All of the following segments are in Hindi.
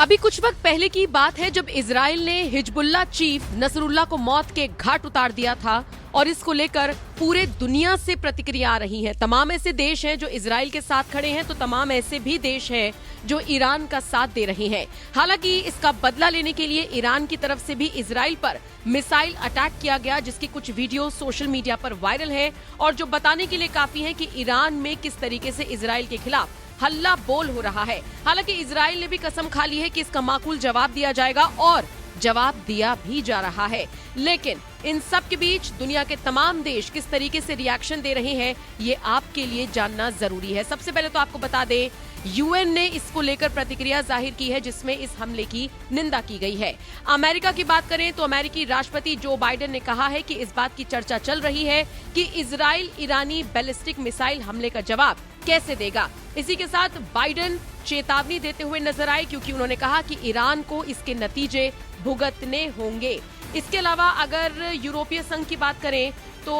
अभी कुछ वक्त पहले की बात है जब इजराइल ने हिजबुल्लाह चीफ नसरुल्लाह को मौत के घाट उतार दिया था और इसको लेकर पूरे दुनिया से प्रतिक्रिया आ रही है। तमाम ऐसे देश हैं जो इजराइल के साथ खड़े हैं, तो तमाम ऐसे भी देश हैं जो ईरान का साथ दे रहे हैं। हालांकि इसका बदला लेने के लिए ईरान की तरफ से भी इजराइल पर मिसाइल अटैक किया गया, जिसकी कुछ वीडियो सोशल मीडिया पर वायरल है और जो बताने के लिए काफी है कि ईरान में किस तरीके से इजराइल के खिलाफ हल्ला बोल हो रहा है। हालांकि इजराइल ने भी कसम खा ली है कि इसका माकूल जवाब दिया जाएगा और जवाब दिया भी जा रहा है। लेकिन इन सब के बीच दुनिया के तमाम देश किस तरीके से रिएक्शन दे रहे हैं, ये आपके लिए जानना जरूरी है। सबसे पहले तो आपको बता दें, यूएन ने इसको लेकर प्रतिक्रिया जाहिर की है, जिसमें इस हमले की निंदा की गई है। अमेरिका की बात करें तो अमेरिकी राष्ट्रपति जो बाइडेन ने कहा है कि इस बात की चर्चा चल रही है कि इजराइल ईरानी बैलिस्टिक मिसाइल हमले का जवाब कैसे देगा। इसी के साथ बाइडेन चेतावनी देते हुए नजर आए, क्योंकि उन्होंने कहा कि ईरान को इसके नतीजे भुगतने होंगे। इसके अलावा अगर यूरोपीय संघ की बात करें तो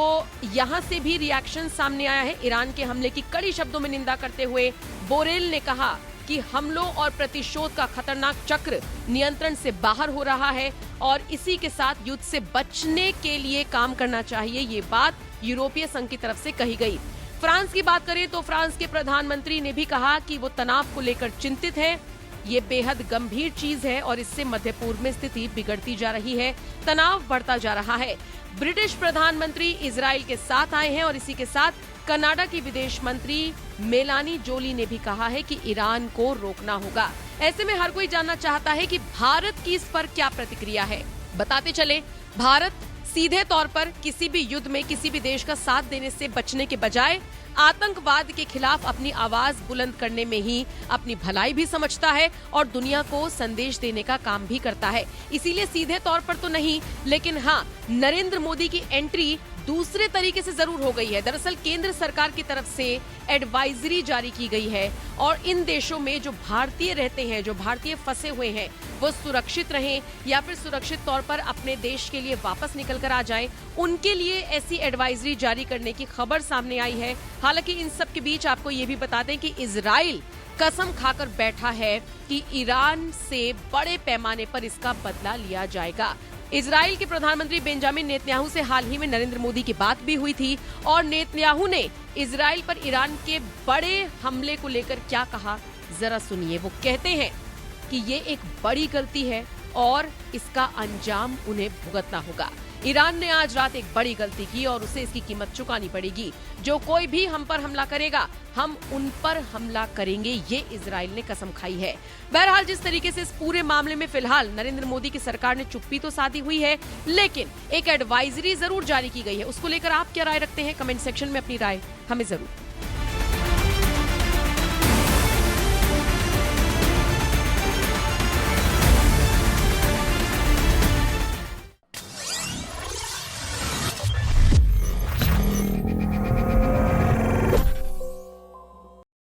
यहां से भी रिएक्शन सामने आया है। ईरान के हमले की कड़ी शब्दों में निंदा करते हुए बोरेल ने कहा कि हमलों और प्रतिशोध का खतरनाक चक्र नियंत्रण से बाहर हो रहा है और इसी के साथ युद्ध से बचने के लिए काम करना चाहिए। ये बात यूरोपीय संघ की तरफ से कही गई। फ्रांस की बात करें तो फ्रांस के प्रधानमंत्री ने भी कहा कि वो तनाव को लेकर चिंतित है। ये बेहद गंभीर चीज है और इससे मध्य पूर्व में स्थिति बिगड़ती जा रही है, तनाव बढ़ता जा रहा है। ब्रिटिश प्रधानमंत्री इजराइल के साथ आए हैं और इसी के साथ कनाडा की विदेश मंत्री मेलानी जोली ने भी कहा है कि ईरान को रोकना होगा। ऐसे में हर कोई जानना चाहता है कि भारत की इस पर क्या प्रतिक्रिया है। बताते चले, भारत सीधे तौर पर किसी भी युद्ध में किसी भी देश का साथ देने से बचने के बजाय आतंकवाद के खिलाफ अपनी आवाज बुलंद करने में ही अपनी भलाई भी समझता है और दुनिया को संदेश देने का काम भी करता है। इसीलिए सीधे तौर पर तो नहीं, लेकिन हाँ, नरेंद्र मोदी की एंट्री दूसरे तरीके से जरूर हो गई है। दरअसल केंद्र सरकार की तरफ से एडवाइजरी जारी की गई है और इन देशों में जो भारतीय रहते हैं, जो भारतीय फंसे हुए हैं, वो सुरक्षित रहें या फिर सुरक्षित तौर पर अपने देश के लिए वापस निकल कर आ जाएं, उनके लिए ऐसी एडवाइजरी जारी करने की खबर सामने आई है। हालांकि इन सब के बीच आपको ये भी बता दें कि इजराइल कसम खाकर बैठा है कि ईरान से बड़े पैमाने पर इसका बदला लिया जाएगा। इजराइल के प्रधानमंत्री बेंजामिन नेतन्याहू से हाल ही में नरेंद्र मोदी की बात भी हुई थी और नेतन्याहू ने इजराइल पर ईरान के बड़े हमले को लेकर क्या कहा, जरा सुनिए। वो कहते हैं कि ये एक बड़ी गलती है और इसका अंजाम उन्हें भुगतना होगा। ईरान ने आज रात एक बड़ी गलती की और उसे इसकी कीमत चुकानी पड़ेगी। जो कोई भी हम पर हमला करेगा, हम उन पर हमला करेंगे, ये इजराइल ने कसम खाई है। बहरहाल जिस तरीके से इस पूरे मामले में फिलहाल नरेंद्र मोदी की सरकार ने चुप्पी तो साधी हुई है, लेकिन एक एडवाइजरी जरूर जारी की गई है। उसको लेकर आप क्या राय रखते हैं? कमेंट सेक्शन में अपनी राय हमें जरूर